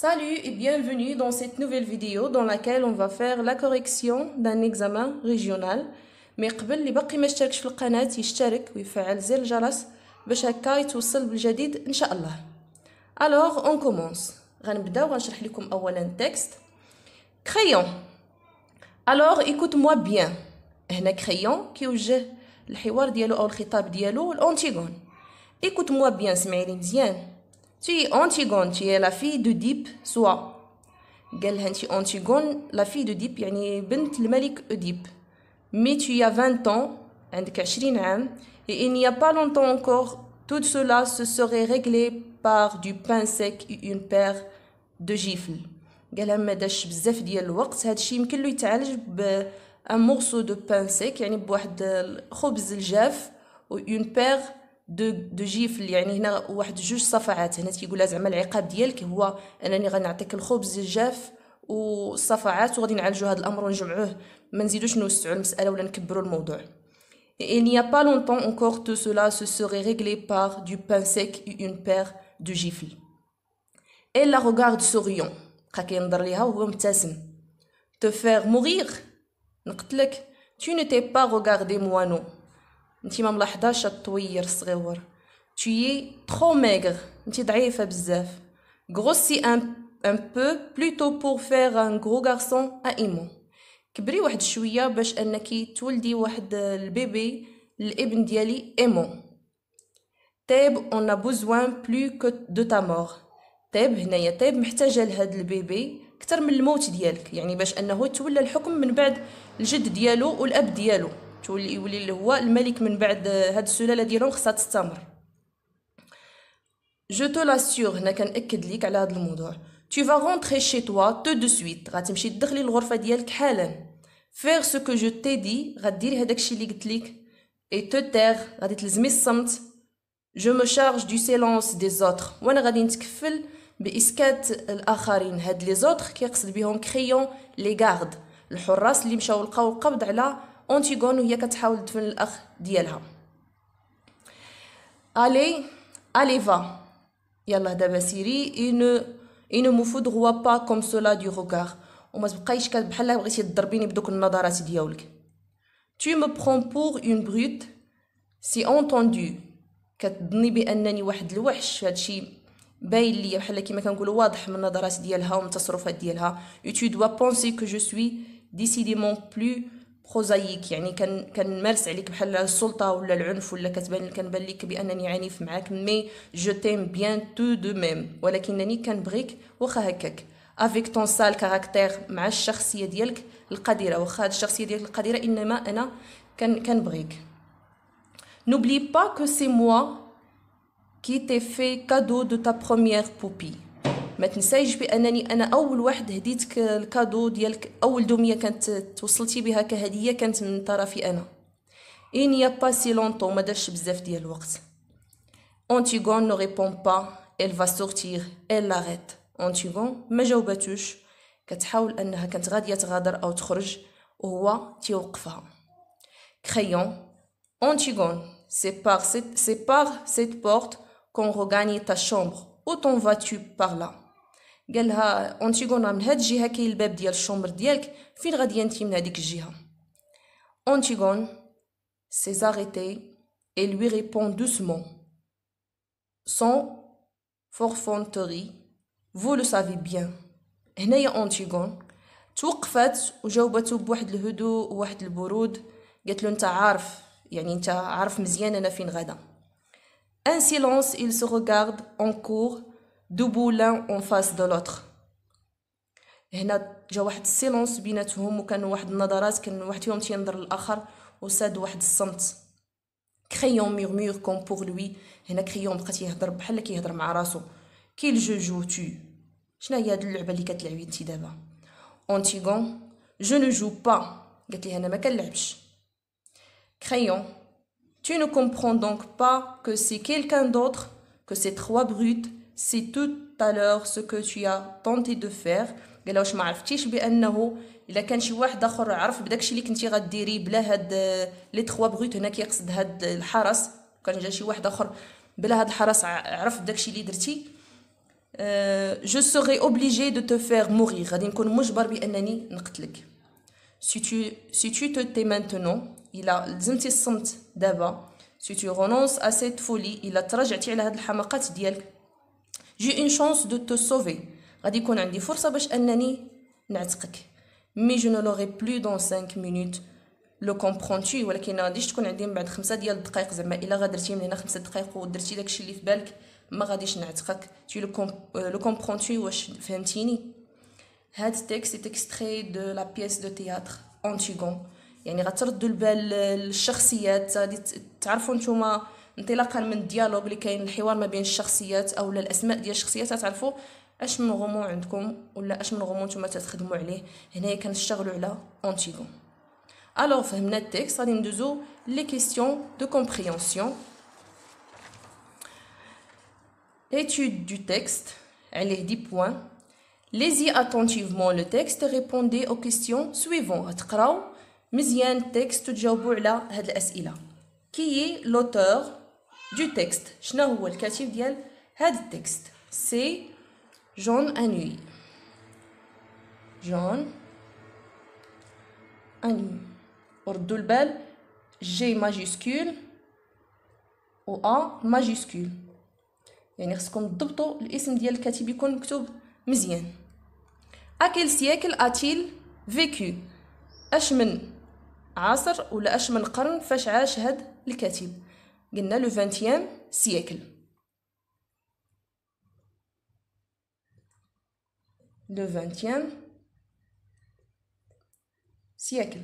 Salut et bienvenue dans cette nouvelle vidéo dans laquelle on va faire la correction d'un examen régional. Mais قبل اللي باقي ما اشتركش في القناة يشترك ويفعل زر الجرس باش هكا يتوصل بالجديد ان شاء الله. Alors on commence. غنبداو غنشرح لكم اولا texte. Crayon. Alors écoute-moi bien. هنا crayon كيوجه الحوار ديالو او الخطاب ديالو الانتيغون. Écoute-moi bien سمعيني مزيان. Tu es Antigone, tu es la fille d'Oedipe, soit. قالها انت Antigone, la fille d'Oedipe يعني بنت الملك أوديب. Mais tu as 20 ans, عندك 20 عام, et il n'y a pas longtemps encore, tout cela se serait réglé par du pain sec et une paire de gifles. قالها ما داش بزاف ديال الوقت هادشي يمكن له يتعالج ب un morceau de pain sec يعني بواحد الخبز الجاف و une paire دو جيفل يعني هنا واحد جوج صفعات. هنا تيقولها زعما العقاب ديالك هو انني غنعطيك الخبز الجاف والصفعات وغادي نعالجوا هذا الامر ونجمعوه ما نزيدوش نوسعوا المساله ولا نكبروا الموضوع. Il n'y a pas longtemps encore tout cela se serait réglé par du pain sec et une paire de gifles. Elle la regarde souriant. بقى كينظر ليها وهو مبتسم. Te faire mourir نقتلك. Tu ne t'es pas regardé moi non. انتي ما ملاحظاش الطوير الصغيور. Tu es trop maigre. انتي ضعيفة بزاف. Grossis un peu plutôt pour faire un gros garçon à aimant. كبري واحد شوية باش انكي تولدي واحد البيبي الابن ديالي aimant. تاب on a besoin plus que de ta mort. تاب هنايا تاب محتاجة لهاد البيبي كتر من الموت ديالك يعني باش انه يتولى الحكم من بعد الجد ديالو والاب ديالو يولي هو الملك من بعد هاد السلاله ديالهم خصها تستمر. Je te l'assure هنا كنأكد ليك على هاد الموضوع. Tu vas rentrer chez toi tout de suite. غتمشي تدخلي للغرفه ديالك حالا. Faire ce que je t'ai dit غديري هداك الشيء اللي قلت لك. Et te taire غادي تلزمي الصمت. Je me charge du silence des autres. وانا غادي نتكفل باسكات الاخرين. هاد لي زوتر كيقصد بهم كريون لي غارد الحراس اللي مشاو لقاو القبض على أنتيغون وهي كتحاول تدفن الأخ ديالها. Allez va. يلا دابا سيري. Il ne me faudra pas comme cela du regard. وما تبقايش بحال بغيتي تضربيني بدوك النظرات ديالك. Tu me prends pour une brute. Si entendu. كتظني بأنني واحد الوحش. هادشي باين ليا بحال كيما كنقولوا واضح من النظرات ديالها ومن التصرفات ديالها. Et tu dois penser que je suis décidément plus بروزايك يعني كنمارس عليك بحال السلطه ولا العنف ولا كنبان لك بانني عنيف معاك. مي جو تيم بيان تو دو ميم ولكنني كنبغيك واخا هكاك. افيك طون سال كاركتير مع الشخصيه ديالك القديره واخا هاد الشخصيه ديالك القديره انما انا كنبغيك. N'oublie pas que c'est moi qui t'ai fait cadeau de ta première poupée. ما تنسايش بانني انا اول واحد هديتك الكادو ديالك اول دوميه كانت توصلتي بها كهديه كانت من طرفي انا. Il n'y a pas si longtemps ما دارش بزاف ديال الوقت. Antigone ne répond pas. Elle va sortir. Elle l'arrête. Antigone ما جاوباتوش كتحاول انها كانت غاديه تغادر او تخرج وهو تيوقفها. Crayon. Antigone c'est par cette porte qu'on regagne ta chambre. Où t'en vas-tu par là? قالها أنتيغون من هاد الجهة كاين الباب ديال الشومبر ديالك فين غادي انتي من هذيك الجهة. Antigone s'est arrêtée et lui répond doucement sans forfanterie. Vous le savez bien. هنايا أنتيغون توقفات وجاوبته بواحد الهدوء وواحد البرود. قالت له انت عارف يعني انت عارف مزيان انا فين غادا. Un silence, ils se regardent en cours, debout l'un en face de l'autre. هنا جا واحد السيلونس بيناتهم وكان واحد النظرات كان واحد فيهم تينظر للاخر وساد واحد الصمت. Crayon murmure comme pour lui. هنا كريون بقى تيهضر بحال كيهضر مع راسو. Quel jeu joues-tu? شنو هي هاد اللعبه اللي كتلعبي انت دابا؟ Antigone je ne joue pas. قالت لي انا ما كنلعبش. Crayon Tu ne comprends donc pas que c'est quelqu'un d'autre, que ces trois brutes, c'est tout à l'heure ce que tu as tenté de faire. قال واش ما عرفتيش بانه الا كان شي واحد اخر عرف بداكشي اللي كنتي غديري بلا هاد لي تخوا بروت. هنا كيقصد هاد الحرس. كان جا شي واحد اخر بلا هاد الحرس عرف بداكشي اللي درتي. je serai obligé de te faire mourir. غادي نكون مجبر بأنني نقتلك. Si tu te tais maintenant, لزمتي الصمت دابا. Si tu renonces à cette folie, إلا تراجعتي على هاد الحماقات ديالك. J'ai une chance de te sauver. غادي يكون عندي فرصة باش أنني نعتقك. Mais je ne l'aurai plus dans 5 minutes. لو كومبرونتي ولكن ما غاديش تكون عندي من بعد 5 ديال الدقائق. زعما الا غادرتي من هنا 5 دقائق ودرتي داكشي اللي في بالك ما غاديش نعتقك. تي لو كومبرونتي واش فهمتيني؟ هاد التكست est extrait de la pièce de théâtre Antigone. يعني غتردوا البال الشخصيات. غادي تعرفوا نتوما انطلاقا من الديالوج اللي كاين الحوار ما بين الشخصيات او الاسماء ديال الشخصيات تعرفوا اش من غموض عندكم ولا اش من غموض نتوما تخدموا عليه. هنايا كنشتغلوا على Antigone. Alors, فهمنا التكست غادي ندوزو les questions de compréhension. Étude du texte, عليه 10 points. Lisez attentivement le texte et répondez aux questions suivantes. تقراو مزيان التكست وتجاوبوا على هاد الأسئلة. Qui est l'auteur du texte? شنو هو الكاتب ديال هاد التكست؟ C'est Jean Anouilh. Jean Anouilh. وردوا البال جي ماجيسكول و ا ماجيسكول. يعني خصكم تضبطوا الاسم ديال الكاتب يكون مكتوب مزيان. À quel siècle a-t-il vécu? اش من عصر ولا اش من قرن فاش عاش هاد الكاتب؟ قلنا لو 20e siècle. le 20e siècle.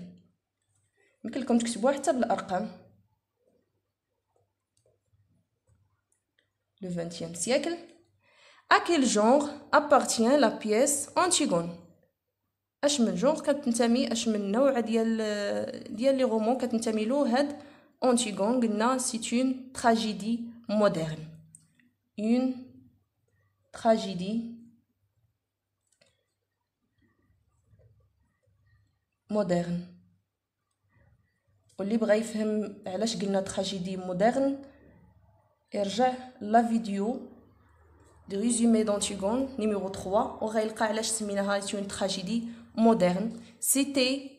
يمكن لكم تكتبوها حتى بالارقام. le 20e siècle. À quel genre appartient la pièce Antigone? اش من جونغ كتنتمي اش من نوع ديال لي رومون كتنتمي له هاد Antigone؟ قلنا c'est une tragédie moderne. une tragédie moderne. واللي بغى يفهم علاش قلنا تراجيدي مودرن يرجع لا فيديو دي ريزومي d'Antigone numéro 3 وغيلقى علاش سميناها une tragédie moderne. C'était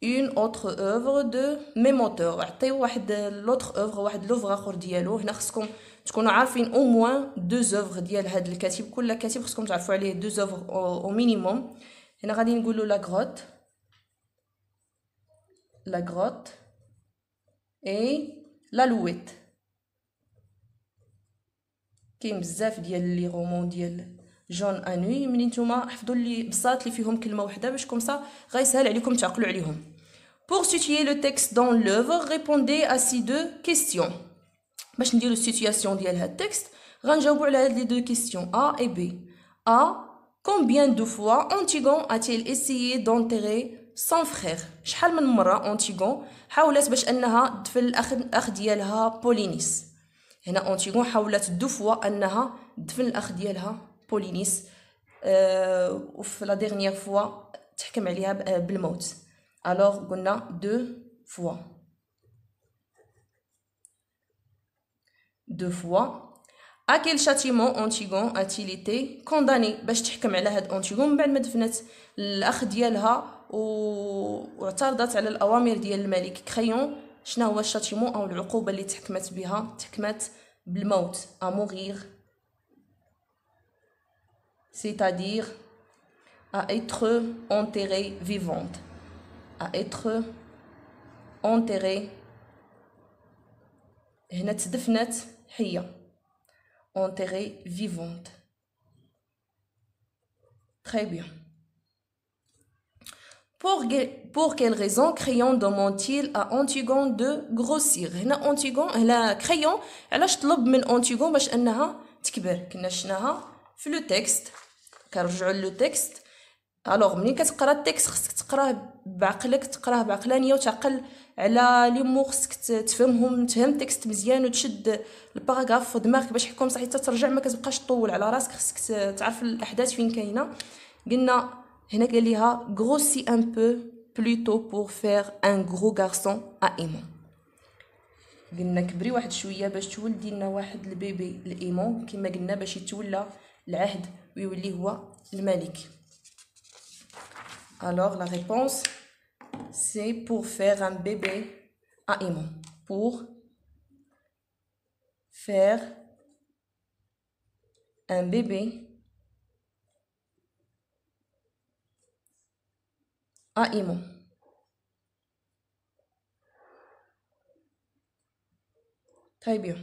une autre œuvre de même auteur. عطيو واحد l'autre œuvre واحد لوفغ اخر ديالو. هنا خصكم تكونوا عارفين او موان دو œuvres ديال هاد الكاتب. كل كاتب خصكم تعرفوا عليه دو œuvres او مينيموم. هنا غادي نقولوا لا غروت et l'alouette. كاين بزاف ديال لي رومون ديال جون انوي. ملي نتوما حفظوا لي بساط اللي فيهم كلمه واحده باش كومسا غيسهل عليكم تعقلوا عليهم. Pour situer le texte dans l'œuvre, répondez à ces deux questions. باش نديرو السيتوياسيون ديال هاد التكست غنجاوبوا على هاد لي دو كيسيون A et B. A. Combien de fois Antigone a-t-il essayé d'enterrer son frère? شحال من مره أنتيغون حاولت باش انها تدفن الاخ ديالها بولينيس. هنا أنتيغون حاولت دو فوا انها تدفن الاخ ديالها بولينيس. وفي لا ديرنيير فوا تحكم عليها بالموت. الوغ قلنا دو فوا. À quel châtiment Antigone a-t-il été condamné؟ باش تحكم على هاد أنتيغون من بعد ما دفنت الاخ ديالها واعترضت على الاوامر ديال الملك كريون. شنو هو الشاتيمون او العقوبه اللي تحكمت بها؟ تحكمت بالموت. à mourir c'est-à-dire à être enterrée vivante. à être enterrée هنا تدفنت حيه. enterrée vivante. très bien. Pour quelle raison Créon demande-t-il à Antigone de grossir؟ هنا أنتيغون هنا كريون علاش طلب من أنتيغون باش انها تكبر؟ كنا شفناها في لو تكست. كنرجعوا لو تكست. الوغ ملي كتقرا التكست خصك تقراه بعقلك، تقراه بعقلانيه وتعقل على لي مو. خصك تفهم التكست مزيان وتشد الباراغراف في دماغك باش يحكم صح حتى ترجع ما كتبقاش طول على راسك. خصك تعرف الاحداث فين كاينه. قلنا هنا قال ليها grossis un peu plus tôt pour faire un gros garçon à aimant. قلنا كبري واحد شويه باش تولدي لنا واحد البيبي الايمون كما قلنا باش يتولى العهد ويولي هو الملك. Alors la réponse c'est pour faire un bébé à Imon. Pour faire un bébé à Imon. Très bien.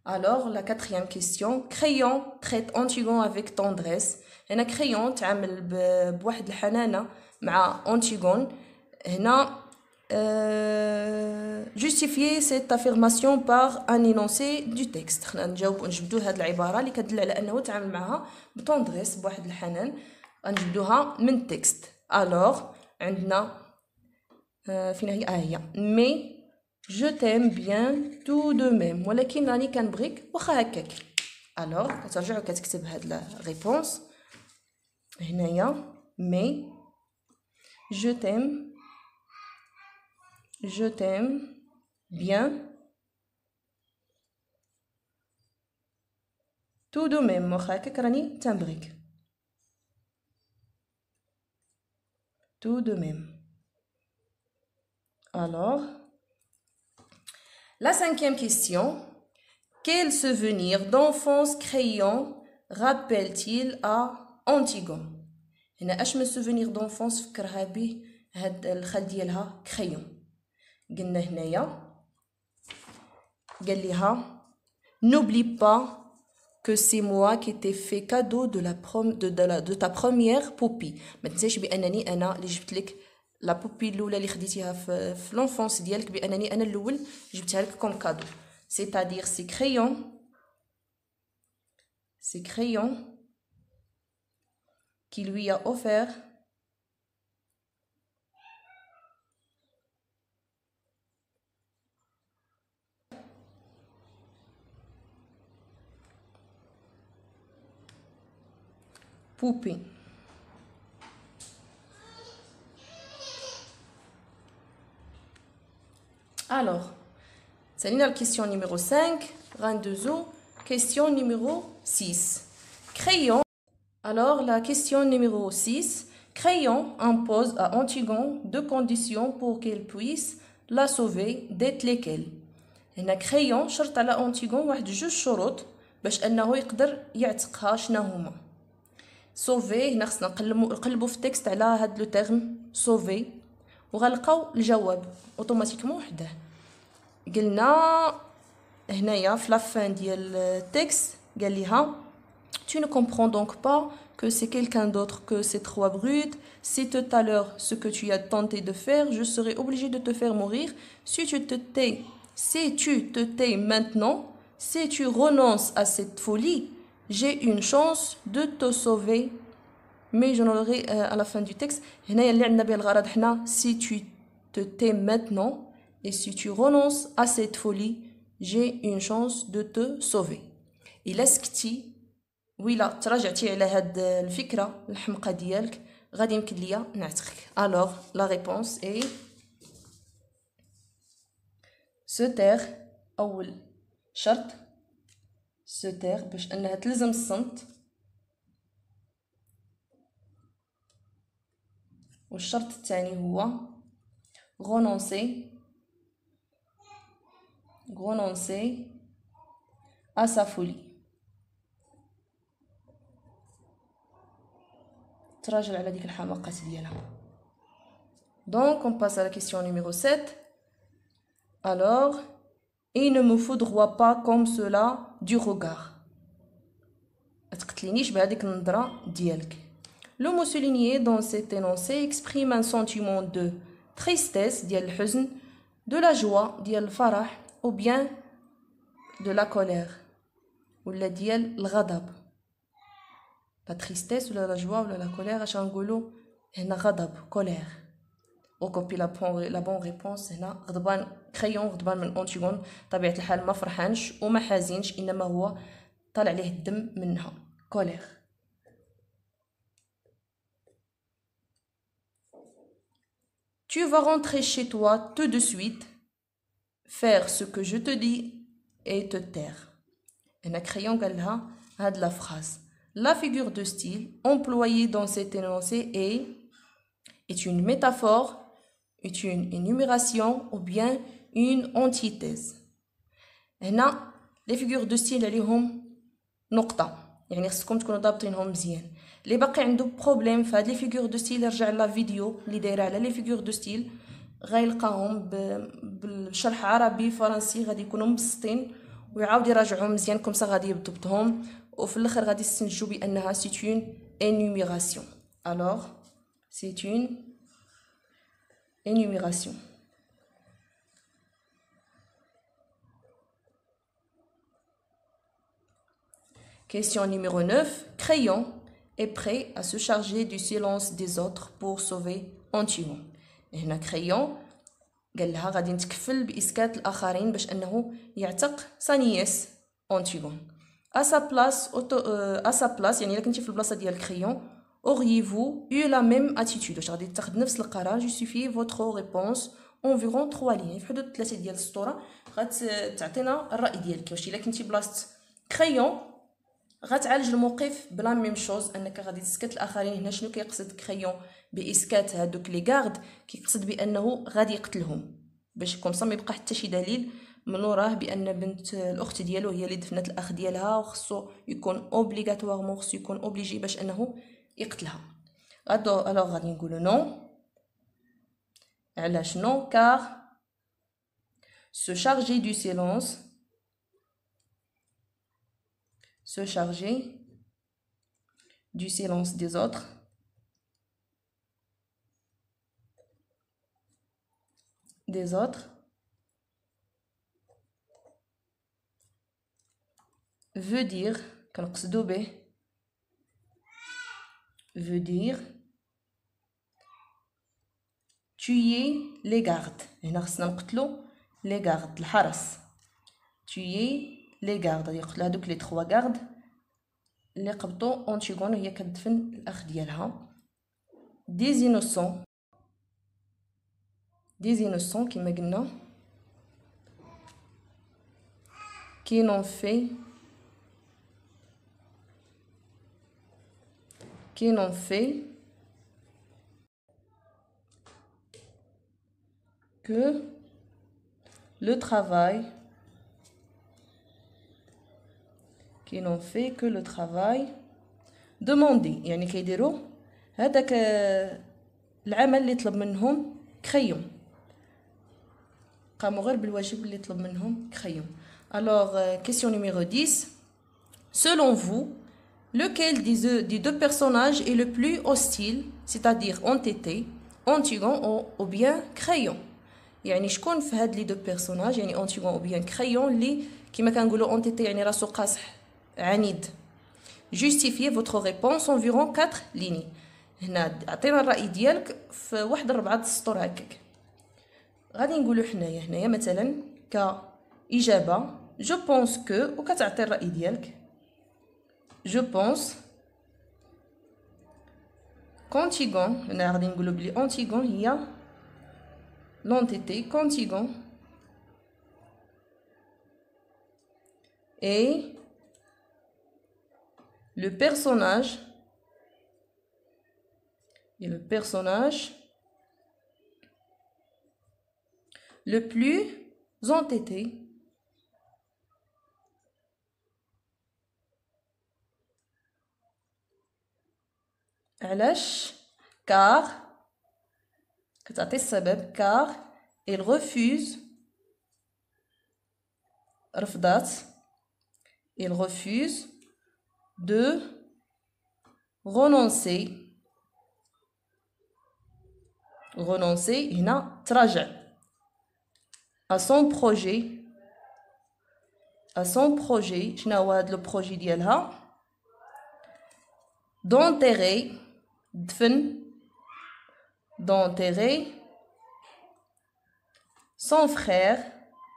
Alors, la quatrième question. Créon traite Antigone avec tendresse. هنا Créon تعامل بواحد الحنانة مع Antigone. هنا justifier cette affirmation par un énoncé du texte. خلينا نجبدو هاد العبارة اللي كتدل على أنه تعامل معها بتندرس بواحد الحنان. غنجبدوها من texte. Alors, عندنا فين هي؟ Mais je t'aime bien tout de même. ولكن راني كنبغيك واخا هكاك. Alors كترجع وكتكتب هاد لا ريبونس هنايا. Mais je t'aime bien tout de même. واخا هكاك راني تنبغيك. Tout de même. Alors la cinquième question. Quel souvenir d'enfance Créon rappelle-t-il à Antigone? هنا اش من souvenir d'enfance فكرها به هاد الخال ديالها كريون. قلنا هنايا قال ليها n'oublie pas que c'est moi qui t'ai fait cadeau de ta première poupée. ما تنساش بانني انا اللي جبت لك لا بوبي الاولى اللي خديتيها في لونفونس ديالك، بانني انا الاول جبتها لك كوم كادو. c'est-à-dire c'est Créon qui lui a offert poupée. Alors, c'est la question numéro 5. Rendez-vous. Question numéro 6. Créon. Alors, la question numéro 6. Créon impose à Antigone deux conditions pour qu'elle puisse la sauver, d'être lesquelles. هنا Créon شرط على Antigone واحد جوج شروط باش انه يقدر يعتقها. شنو هما؟ sauver. هنا خصنا نقلبوا في التكست على هاد لو تيرم sauver وغنلقاو الجواب اوتوماتيكمون وحده. قلنا هنايا في لافان ديال التكست قال ليها tu ne comprends donc pas que c'est quelqu'un d'autre que ces trois brutes. Si tout à l'heure ce que tu as tenté de faire, je serais obligé de te faire mourir. Si tu te tais maintenant, si tu renonces à cette folie, j'ai une chance de te sauver. Mais j'en aurai à la fin du texte. هنايا اللي عندنا به الغرض حنا si tu te tais maintenant et si tu renonces à cette folie, j'ai une chance de te sauver. إلا سكتي ويلا تراجعتي على هاد الفكرة الحمقى ديالك غادي يمكن ليا نعتقك. Alors la réponse est se taire. أول شرط se taire باش أنها تلزم الصمت. والشرط الثاني هو renoncer à sa folie. تراجع على ديك الحماقات ديالها. Donc on passe à la question numéro 7. Alors, il ne me foudroie pas comme cela du regard. تقتلينيش بهذيك النظرة ديالك. Le mot souligné dans cet énoncé exprime un sentiment de tristesse ديال الحزن, de la joie ديال الفرح, ou bien de la colère ولا ديال الغضب. la tristesse ولا la joie ولا la colère اش غنقولوا هنا؟ غضب colère. وكوبي la bonne réponse هنا غضبان. كريون غضبان من أنتيغون طبيعة الحال ما فرحانش وما حزينش انما هو طالع عليه الدم منها colère. Tu vas rentrer chez toi tout de suite, faire ce que je te dis et te taire. هنا كريون قال لها هاد لا فراز La figure de style employée dans cet énoncé est une métaphore, est une énumération ou bien une antithèse. هنا les figures de style عليهم نقطة، يعني خصكم تكونوا ضابطينهم مزيان. اللي باقي عنده بروبليم في هاد لي فيغور دو ستيل يرجع لا فيديو اللي دايره على لي فيغور دو ستيل، غيلقاهم بالشرح عربي فرنسي غادي يكونوا مبسطين، ويعاود يراجعهم مزيان كومسا غادي يضبطهم، وفي الاخر غادي تستنتجوا بانها سي اون انيميراسيون. الوغ سي اون انيميراسيون. Question numéro 9. Crayon est prêt à se charger du silence des autres pour sauver Antigone. هنا Crayon قال لها غادي نتكفل بإسكات الآخرين باش أنه يعتق سانياس Antigone. À sa place يعني إلا كنتي في البلاصة ديال Crayon, auriez-vous eu la même attitude؟ واش غادي تاخد نفس القرار؟ Justifie votre réponse environ 3 lignes. في حدود 3 ديال السطورة غتعطينا الرأي ديالك. واش إلا كنتي بلاصة Crayon غتعالج الموقف بلا ميم شوز، انك غادي تسكت الاخرين. هنا شنو كيقصد كريون باسكات هادوك لي غارد؟ كيقصد بانه غادي يقتلهم باش كومسا ما يبقى حتى شي دليل من وراه بان بنت الاخت ديالو هي اللي دفنت الاخ ديالها، وخصو يكون اوبليغاتوارمون، خصو يكون اوبليجي باش انه يقتلها. الوغ غادي نقولوا نو. علاش نو؟ كار se charger du silence, se charger du silence des autres veut dire كنقصدو به veut dire tuer les gardes. هنا خصنا نقتلو les gardes الحرس. tuer les gardes يقتلو هادوك لي 3 gardes اللي قبطو أنتيغون وهي كتدفن الاخ ديالها. des innocents كما قلنا qui n'ont fait que le travail demandé. يعني كيديروا هذاك العمل اللي طلب منهم كريون، قاموا غير بالواجب اللي طلب منهم كريون. Alors question numéro 10. Selon vous, lequel des deux personnages est le plus hostile, c'est-à-dire entêté, Antigone ou bien Crayon؟ يعني شكون في هاد لي دو بيرسوناج، يعني أنتيغون او بيان كريون، اللي كيما كنقولوا انتيتي يعني راسو قاصح عنيد. Justifiez votre réponse environ 4 lignes. هنا عطينا الرأي ديالك في واحد 4 سطور هكاك. غادي نقولوا هنايا مثلا كإجابة جو بونس كو، وكتعطي الرأي ديالك. جو بونس كونتيغون، هنا غادي نقولوا بلي أنتيغون هي l'entité Contigone et le personnage le plus entêté علاش؟ car كتعطي السبب car il refuse de renoncer هنا تراجع à son projet. شنو هو هاد لو بروجي ديالها؟ d'enterrer son frère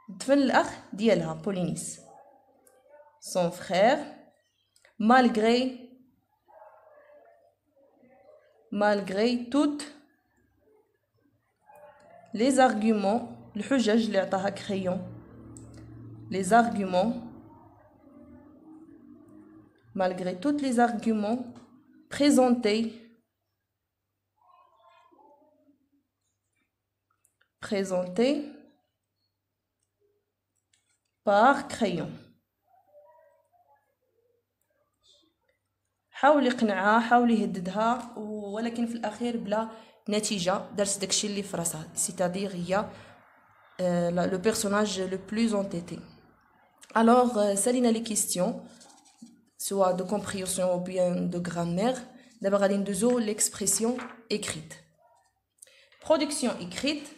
دفن الأخ ديالها بولينيس. son frère malgré toutes les arguments الحجج اللي عطاها كريون les arguments malgré tous les arguments présentés par crayon. حاول يقنعها، حاول يهددها، ولكن في الاخير بلا نتيجه دارت داكشي اللي في راسها، c'est-à-dire هي le personnage le plus entêté. Alors سالينا les questions soit de compréhension ou bien de grammaire. دابا غادي ندوزو l'expression écrite. Production écrite.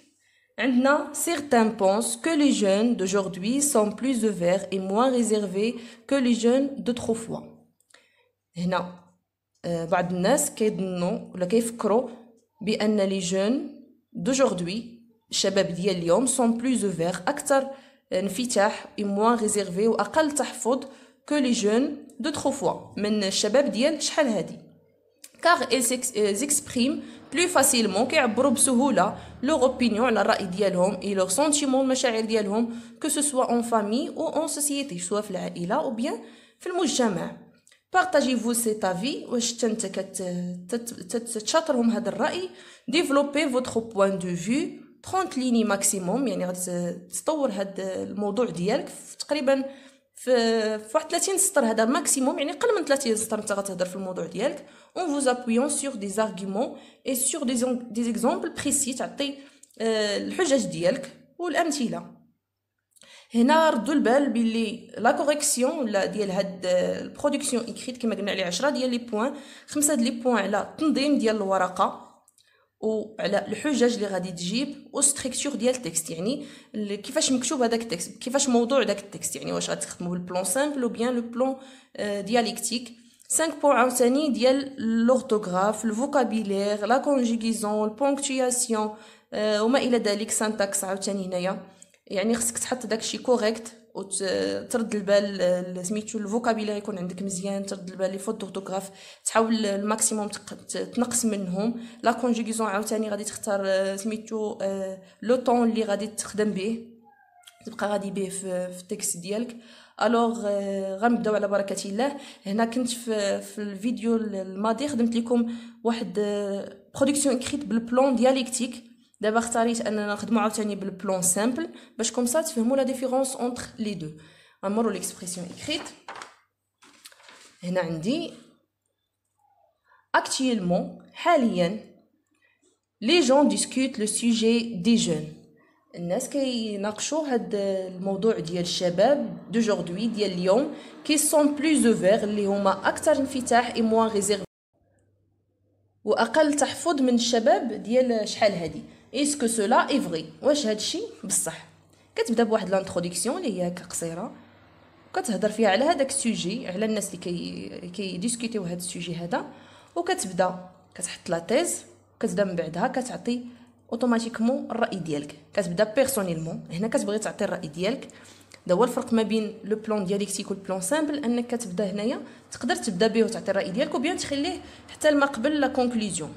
عندنا certains pensent que les jeunes d'aujourd'hui sont plus ouverts et moins réservés que les jeunes d'autrefois. هنا بعض الناس كيظنوا ولا كيفكروا بان لي جون دaujourd'hui الشباب ديال اليوم sont plus ouverts اكثر انفتاح et moins réservés واقل تحفظ que les jeunes d'autrefois من الشباب ديال شحال هادي. car ils expriment plus facilement كيعبروا بسهوله leur opinion على الراي ديالهم et leurs sentiments المشاعر ديالهم que ce soit en famille ou en société سواء في العائله او bien في المجتمع. Partagez-vous cet avis واش انت كتشاطرهم هذا الراي. Développez votre point de vue 30 lignes maximum، يعني غادي تطور هذا الموضوع ديالك تقريبا في واحد 30 سطر، هذا ماكسيموم يعني قل من 30 سطر انت غتهضر في الموضوع ديالك. en vous appuyant sur des arguments et sur des exemples précis، تعطي الحجج ديالك والامثله. هنا ردوا البال باللي لا كوريكسيون ولا ديال هاد البرودكسيون اكريت كما قلنا عليه 10 ديال لي بوين، 5 ديال لي بوين على التنظيم ديال الورقه وعلى الحجج اللي غادي تجيب وستركتور ديال التكست، يعني كيفاش مكتوب هذاك التكست، كيفاش موضوع داك التكست، يعني واش غتخدموا بالبلون سامبل او بيان لو بلون دياليكتيك. 5 بوين عاوتاني ديال لورتوغراف، الفوكابيلير، لا كونجيغيزون، البونكتوياسيون وما الى ذلك، سانتاكس عاوتاني هنايا، يعني خصك تحط داكشي كوريكت وترد البال سميتو الفوكابيلير يكون عندك مزيان، ترد البال لي فوت دورتوغراف تحاول الماكسيموم تنقص منهم. لا كونجيغيزون عاوتاني غادي تختار سميتو لو طون اللي غادي تخدم به تبقى غادي به في التكست ديالك. الوغ غنبداو على بركه الله. هنا كنت في الفيديو الماضي خدمت لكم واحد برودكسيون اكريت بالبلون دياليكتيك، دابا اختاريت اننا نخدمو عاوتاني بالبلون سامبل باش كومسا تفهموا لا ديفيرونس اونتر لي دو. غنمرو ليكسبرسيون اكريت. هنا عندي actuellement حاليا لي جون ديسكوت لو سوجي دي جون، الناس كيناقشوا هاد الموضوع ديال الشباب دوجوردي ديال اليوم كي سون بلوز اوفير اللي هما اكثر انفتاح اي موان ريزيرف واقل تحفظ من الشباب ديال شحال هادي. اسكو سولا اي فري، واش هادشي بصح؟ كتبدا بواحد لانتروداكسيون اللي هي قصيره وكتهضر فيها على هذاك السوجي، على الناس اللي كيديسكوتيو هذا السوجي هذا، وكتبدا كتحط لا تيز، كتبدا من بعدها كتعطي اوتوماتيكمون الراي ديالك، كتبدا بيرسونيلمون. هنا كتبغي تعطي الراي ديالك. دا هو الفرق ما بين لو بلون دياليكتيك والبلون سامبل، انك كتبدا هنايا تقدر تبدا به وتعطي الراي ديالك وبيان تخليه حتى لما قبل لا كونكلوزيون،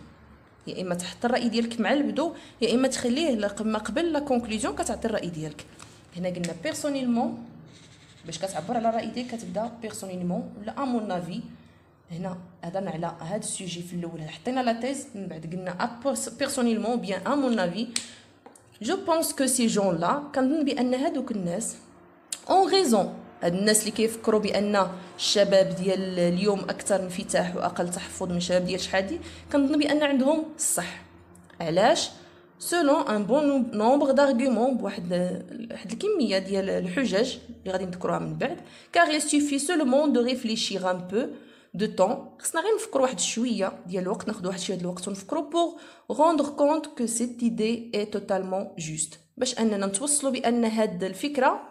يا اما تحط الراي ديالك مع البدو يا اما تخليه لما قبل لا كونكلوزيون كتعطي الراي ديالك. هنا قلنا بيرسونيلمون باش كتعبر على الراي ديالك كتبدا بيرسونيلمون ولا ا مون افي. هنا هضرنا على هذا السوجي في الاول، حطينا لا تيز، من بعد قلنا بيرسونيلمون بيان ا مون افي جو بونس كو سي جون لا، كنظن بان هادوك الناس اون غيزون، هاد الناس اللي كيفكروا بان الشباب ديال اليوم اكثر انفتاح واقل تحفظ من الشباب ديال شحال، كنظن بان عندهم الصح. علاش؟ selon un bon nombre d'arguments، بواحد الكميه ديال الحجج اللي غادي نذكروها من بعد. car il suffit seulement de réfléchir un peu de temps، خصنا غير نفكروا واحد شويه ديال الوقت، ناخذ واحد شويه ديال الوقت ونفكروا pour rendre compte que cette idée est totalement juste، باش اننا نتوصلوا بان هاد الفكره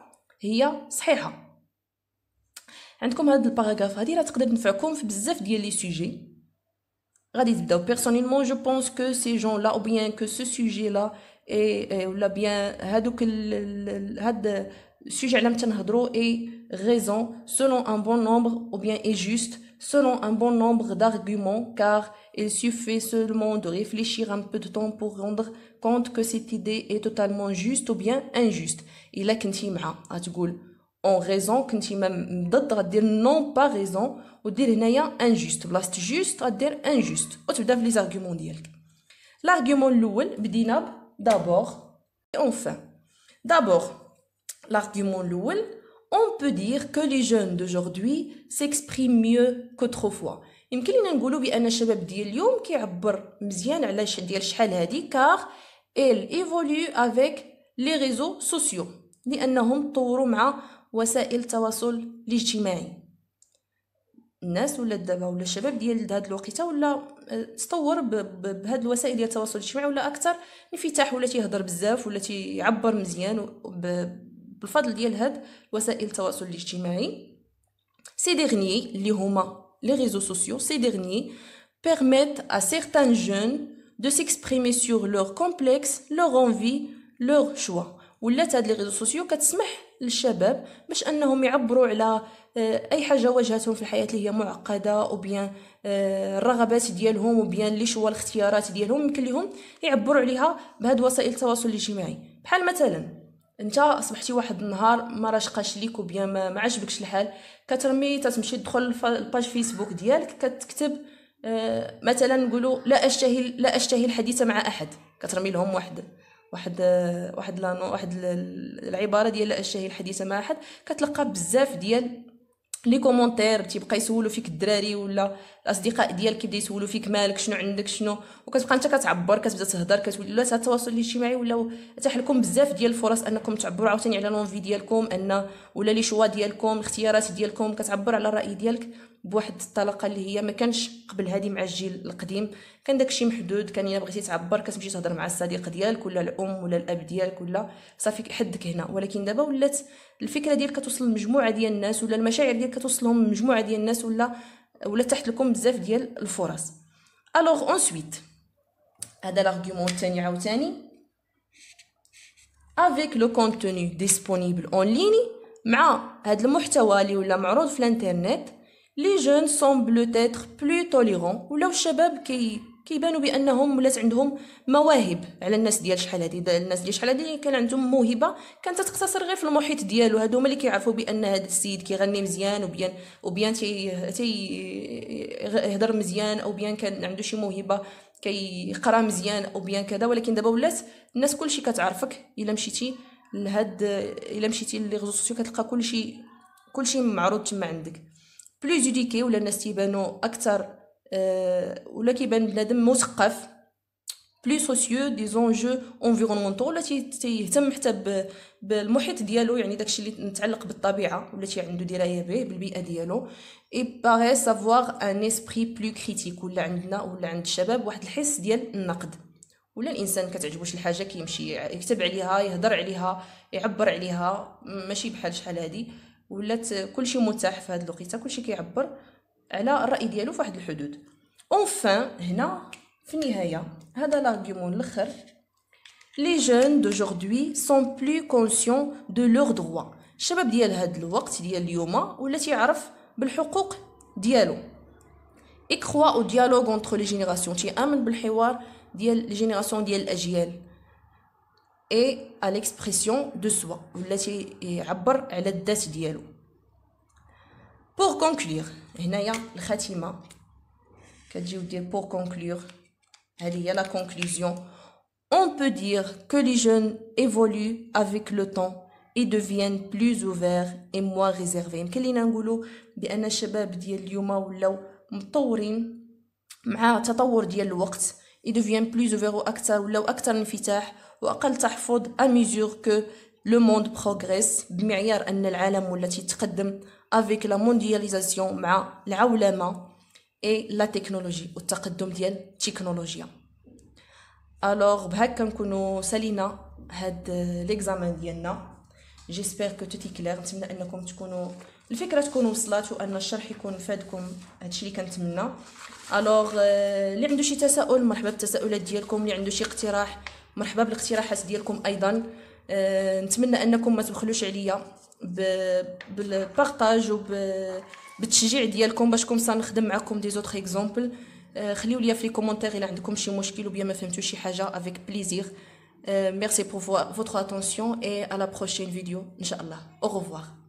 هي صحيحه. عندكم هاد الباراغراف هادي راه تقدر تنفعكم في بزاف ديال لي سوجي. غادي تبداو بيرسونيلمون جو بونس كو سي جون لا او بيان كو سو سوجي لا اي ولا بيان هادوك هاد السوجي على ما تنهضروا اي غيزون selon un bon nombre ou bien est juste selon un bon nombre d'arguments car il suffit seulement de réfléchir un peu de temps pour rendre compte que cette idée est totalement juste ou bien injuste. إلا كنتي مع غتقول اون ريزون كنتي ضد غدير نون با ريزون ودير هنايا انجوست بلاصه جوست غدير انجوست وتبدا في لي زارغومون ديالك. l'argument الاول بدينا d'abord et enfin. D'abord, l'argument الاول, on peut dire que les jeunes d'aujourd'hui s'expriment mieux qu'autrefois. يمكن لنا نقولوا بان الشباب ديال اليوم كيعبر مزيان على ديال شحال هادي car elle évolue avec les réseaux sociaux لانهم تطوروا مع وسائل التواصل الاجتماعي. الناس ولا دابا ولا الشباب ديال هاد الوقيته ولا تطور بهاد الوسائل ديال التواصل الاجتماعي ولا اكثر انفتاح ولا تيهضر بزاف ولا تيعبر مزيان بالفضل ديال هاد وسائل التواصل الاجتماعي. سي ديرنيي اللي هما les réseaux sociaux, ces derniers permettent à certains jeunes de s'exprimer sur leurs complexes, leurs envies, leurs choix. ولات هاد les réseaux sociaux كتسمح للشباب باش انهم يعبروا على اي حاجه واجهتهم في الحياه اللي هي معقده او بيان الرغبات ديالهم او بيان لي شوا الاختيارات ديالهم يمكن لهم يعبروا عليها بهاد وسائل التواصل الاجتماعي. بحال مثلا انت اصبحتي واحد النهار ما راشقاش ليك وبيان ما عجبكش الحال كترمي تتمشي تدخل الباج فيسبوك ديالك كتكتب مثلا نقولوا لا اشتهي الحديث مع احد كترمي لهم واحد العباره ديال لا اشتهي الحديث مع احد كتلقى بزاف ديال لي كومونتير تيبقى يسولوا فيك الدراري ولا الاصدقاء ديالك كيبدا يسولوا فيك مالك شنو عندك شنو وكتبقى انت كتعبر كتبدا تهضر كتولي لا التواصل الاجتماعي ولا اتاح لكم بزاف ديال الفرص انكم تعبروا عاوتاني على لونفي ديالكم ان ولا لي شوا ديالكم الاختيارات ديالكم كتعبر على الراي ديالك بواحد الطلاقه اللي هي ما كانش قبل هذه مع الجيل القديم. كان داكشي محدود كان الا بغيتي تعبر كتمشي تهضر مع الصديق ديالك ولا الام ولا الاب ديالك ولا صافي حدك هنا. ولكن دابا ولات الفكره ديالك كتوصل لمجموعه ديال الناس ولا المشاعر ديالك كتوصلهم لمجموعه ديال الناس ولا تحت لكم بزاف ديال الفرص. الوغ انسويت هذا l'argument الثاني عاوتاني avec le contenu disponible en ligne مع هذا المحتوى اللي ولا معروض في الانترنت les jeunes semblent être plus tolérants ولاو الشباب كيبانوا بانهم ولات عندهم مواهب على الناس ديال شحال هادي. الناس ديال شحال هادي كان عندهم موهبه كانت تقتصر غير في المحيط ديالو هادو هما اللي كيعرفوا بان هذا السيد كيغني مزيان وبيان يهضر مزيان او بيان كان عنده شي موهبه كيقرا مزيان او بيان كذا. ولكن دابا ولات الناس كلشي كتعرفك الا مشيتي لي ريزو سوسيو كتلقى كلشي معروض تما عندك. بلوز يديكي ولا الناس تيبانوا اكثر ولا كيبان بنادم مثقف بلو سوسيو دي زونجو انفيرونمونتال ولا تيهتم حتى بالمحيط ديالو يعني داكشي اللي متعلق بالطبيعه ولا عنده درايه به بالبيئه ديالو. اي باري سافوار ان اسبري بلو كريتيك ولا عندنا ولا عند الشباب واحد الحس ديال النقد ولا الانسان كتعجبوش الحاجه كيمشي يكتب عليها يهضر عليها يعبر عليها ماشي بحال شحال هادي ولات كلشي متاح في هاد الوقيته كلشي كيعبر على الراي ديالو في واحد الحدود. اونفان هنا في النهايه هذا l'argument الاخر les jeunes d'aujourd'hui sont plus conscients de leurs droits. الشباب ديال هاد الوقت ديال اليوم ولا تيعرف بالحقوق ديالو. et croit au dialogue entre les générations تيامن بالحوار ديال لي جينيراسيون ديال الاجيال et à l'expression de soi ولا تيعبر على الذات ديالو. pour conclure هنايا الخاتمه كتجيو دير pour conclure هذه هي la conclusion. On peut dire que les jeunes évoluent avec le temps et deviennent plus ouverts et moins réservés. يمكن لينا نقولوا بان الشباب ديال اليوم ولاو متطورين مع تطور ديال الوقت et deviennent plus ouverts واكثر ولاو اكثر انفتاح واقل تحفظ à mesure que le monde progresse بمعيار ان العالم ولا تتقدم avec la mondialisation مع العولمه et la technologie والتقدم ديال التكنولوجيا. الوغ بهكا نكونوا سالينا هاد ليكزامان ديالنا. جيسبر كو توتي كلير. نتمنى انكم تكونوا الفكره تكون وصلات وان الشرح يكون فادكم هادشي اللي كنتمنى. الوغ اللي عنده شي تساؤل مرحبا بالتساؤلات ديالكم اللي عنده شي اقتراح مرحبا بالاقتراحات ديالكم ايضا. نتمنى انكم ما تبخلوش عليا بالبارطاج بالتشجيع ديالكم باش كومسا نخدم معكم دي زوتر اكزامبل. خليو لي في لي كومونتير الا عندكم شي مشكل وبيا ما فهمتوش شي حاجه افيك بليزير. merci pour votre attention et à la prochaine vidéo ان شاء الله. au revoir.